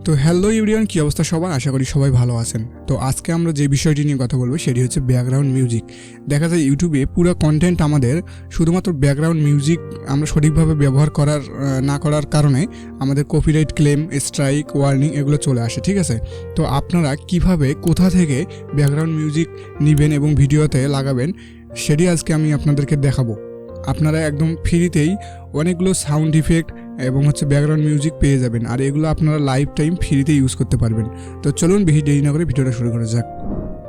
তো hello everyone, কী অবস্থা সবার? আশা করি সবাই ভালো আছেন। তো আজকে আমরা যে বিষয়টি নিয়ে কথা বলবো সেটি হচ্ছে ব্যাকগ্রাউন্ড মিউজিক। দেখা যায় ইউটিউবে পুরো কন্টেন্ট আমাদের শুধুমাত্র ব্যাকগ্রাউন্ড মিউজিক আমরা সঠিকভাবে ব্যবহার না করার কারণে আমাদের কপিরাইট ক্লেম, স্ট্রাইক, ওয়ার্নিং এগুলো চলে আসে, ঠিক আছে? তো আপনারা কিভাবে কোথা থেকে ব্যাকগ্রাউন্ড মিউজিক নেবেন এবং ভিডিওতে লাগাবেন সেটি আজকে আমি আপনাদেরকে দেখাবো। আপনারা একদম ফ্রিতেই অনেকগুলো সাউন্ড ইফেক্ট এবং ব্যাকগ্রাউন্ড মিউজিক পেয়ে যাবেন, আর এগুলো আপনারা লাইফ টাইম ফ্রিতে ইউজ করতে পারবেন। তো চলুন বেশি দেরি না করে ভিডিওটা শুরু করা যাক।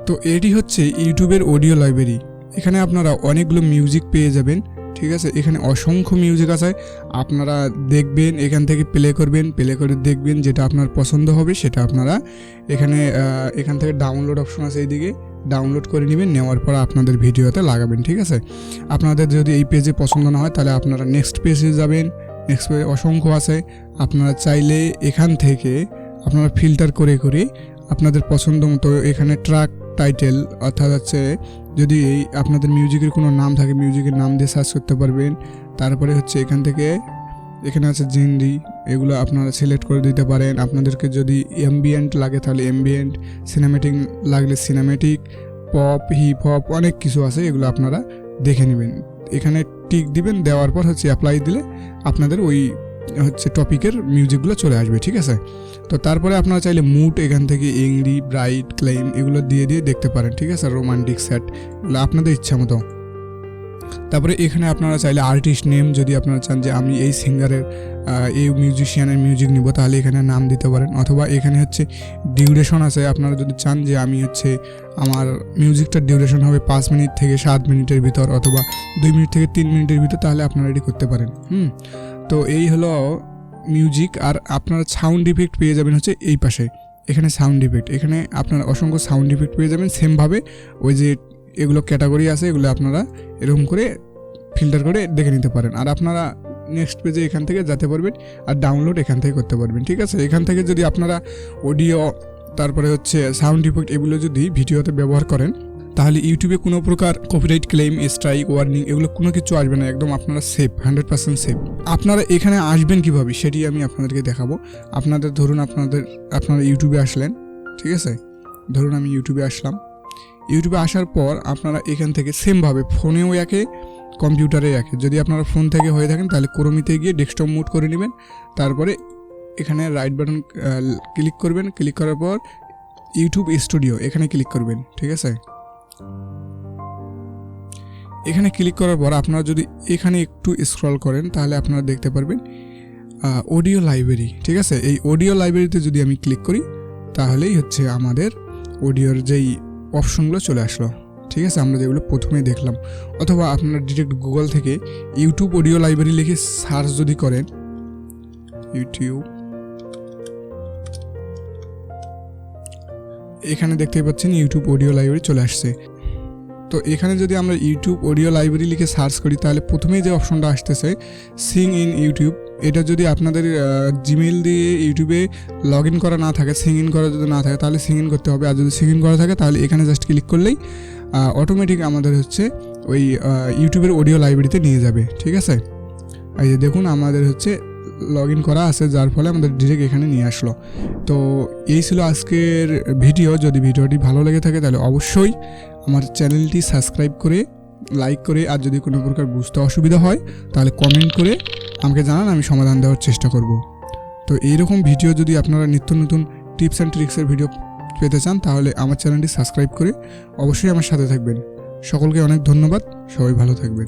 তো এটি হচ্ছে ইউটিউবের অডিও লাইব্রেরি। এখানে আপনারা অনেকগুলো মিউজিক পেয়ে যাবেন, ঠিক আছে? এখানে অসংখ্য মিউজিক আছে, আপনারা দেখবেন, এখান থেকে প্লে করবেন, প্লে করে দেখবেন যেটা আপনার পছন্দ হবে সেটা আপনারা এখান থেকে ডাউনলোড অপশন আছে, এইদিকে ডাউনলোড করে নেবেন। নেওয়ার পর আপনাদের ভিডিওতে লাগাবেন, ঠিক আছে? আপনাদের যদি এই পেজে পছন্দ না হয় তাহলে আপনারা নেক্সট পেজে যাবেন। নেক্সট পেজে অসংখ্য আছে, আপনারা চাইলে এখান থেকে আপনারা ফিল্টার করে করে আপনাদের পছন্দ মতো এখানে ট্র্যাক টাইটেল অর্থাৎ যদি এই আপনাদের মিউজিকের কোনো নাম থাকে মিউজিকের নাম দিয়ে সার্চ করতে পারবেন। তারপরে এখানে আছে জিনরি, এগুলো আপনারা সিলেক্ট করে দিতে পারেন। আপনাদেরকে যদি অ্যাম্বিয়েন্ট লাগে তাহলে অ্যাম্বিয়েন্ট, সিনেমেটিক লাগলে সিনেমেটিক, পপ, হিপ হপ অনেক কিছু আছে, এগুলো আপনারা দেখে নেবেন। এখানে টিক দিবেন, দেওয়ার পর অ্যাপ্লাই দিলে আপনাদের ওই টপিকের মিউজিকগুলো চলে আসবে, ঠিক আছে? তো তারপরে আপনারা চাইলে মুড এখান থেকে এংরি, ব্রাইট, ক্লেম এগুলো দিয়ে দেখতে পারেন, ঠিক আছে? রোমান্টিক সেট, এগুলো আপনাদের ইচ্ছা মতো। তারপরে এখানে আপনারা চাইলে আর্টিস্ট নেম, যদি আপনারা চান যে আমি এই সিঙ্গারের এই মিউজিশিয়ানের মিউজিক নিব তাহলে এখানে নাম দিতে পারেন। অথবা এখানে ডিউরেশন আছে, আপনারা যদি চান যে আমি আমার মিউজিকটার ডিউরেশন হবে 5 মিনিট থেকে 7 মিনিটের ভিতর অথবা 2 মিনিট থেকে 3 মিনিটের ভিতর, তাহলে আপনারা এটি করতে পারেন। তো এই হলো মিউজিক। আর আপনারা সাউন্ড ইফেক্ট পেয়ে যাবেন এই পাশে, এখানে সাউন্ড ইফেক্ট, এখানে আপনারা অসংখ্য সাউন্ড ইফেক্ট পেয়ে যাবেন। সেমভাবে ওই যে এগুলো ক্যাটাগরি আছে, এগুলো আপনারা এরকম করে ফিল্টার করে দেখে নিতে পারেন। আর আপনারা নেক্সট পেজে এখান থেকে যেতে পারবেন আর ডাউনলোড এখান থেকে করতে পারবেন, ঠিক আছে? এখান থেকে যদি আপনারা অডিও, তারপরে সাউন্ড ইফেক্ট এগুলো যদি ভিডিওতে ব্যবহার করেন তাহলে ইউটিউবে কোনো প্রকার কপিরাইট ক্লেম, স্ট্রাইক, ওয়ার্নিং এগুলো কোনো কিছু আসবে না, একদম আপনারা সেফ, 100% সেফ। আপনারা এখানে আসবেন কীভাবে সেটি আমি আপনাদেরকে দেখাবো। ধরুন আপনারা ইউটিউবে আসলেন, ঠিক আছে? ধরুন আমি ইউটিউবে আসলাম। ইউটিউবে আসার পর আপনারা এখান থেকে সেমভাবে ফোনেও একে, কম্পিউটারে একে, যদি আপনারা ফোন থেকে হয়ে থাকেন তাহলে ক্রোমিতে গিয়ে ডেস্কটপ মোড করে নেবেন। তারপরে এখানে রাইট বাটন ক্লিক করবেন, ক্লিক করার পর ইউটিউব স্টুডিও এখানে ক্লিক করবেন, ঠিক আছে? এখানে ক্লিক করার পর আপনারা যদি এখানে একটু স্ক্রল করেন তাহলে আপনারা দেখতে পারবেন অডিও লাইব্রেরি, ঠিক আছে? এই অডিও লাইব্রেরিতে যদি আমি ক্লিক করি তাহলেই আমাদের অডিওর যেই অপশনগুলো চলে আসলো, ঠিক আছে? আমরা যেগুলো প্রথমে দেখলাম। অথবা আপনারা ডিরেক্ট গুগল থেকে ইউটিউব অডিও লাইব্রেরি লিখে সার্চ যদি করেন, ইউটিউব, এখানে দেখতেই পাচ্ছেন ইউটিউব অডিও লাইব্রেরি চলে আসছে। তো এখানে যদি আমরা ইউটিউব অডিও লাইব্রেরি লিখে সার্চ করি তাহলে প্রথমেই যে অপশনটা আসতেছে সিং ইন ইউটিউব, এটা যদি আপনাদের জিমেইল দিয়ে ইউটিউবে লগ ইন করা না থাকে, সিং ইন করা যদি না থাকে তাহলে সিং ইন করতে হবে। আর যদি সিং ইন করা থাকে তাহলে এখানে জাস্ট ক্লিক করলেই অটোমেটিক আমাদের ওই ইউটিউবের অডিও লাইব্রেরিতে নিয়ে যাবে, ঠিক আছে? এই যে দেখুন আমাদের লগ ইন করা আছে, যার ফলে আমাদের ডিরেক্ট এখানে নিয়ে আসলো। তো এই ছিল আজকের ভিডিও। যদি ভিডিওটি ভালো লেগে থাকে তাহলে অবশ্যই আমার চ্যানেলটি সাবস্ক্রাইব করে, লাইক করে, আর যদি কোনো প্রকার বুঝতে অসুবিধা হয় তাহলে কমেন্ট করে আমাকে জানান, আমি সমাধান দেওয়ার চেষ্টা করব। তো এইরকম ভিডিও যদি আপনারা নিত্য নতুন টিপস অ্যান্ড ট্রিক্সের ভিডিও পেতে চান তাহলে আমার চ্যানেলটি সাবস্ক্রাইব করে অবশ্যই আমার সাথে থাকবেন। সকলকে অনেক ধন্যবাদ, সবাই ভালো থাকবেন।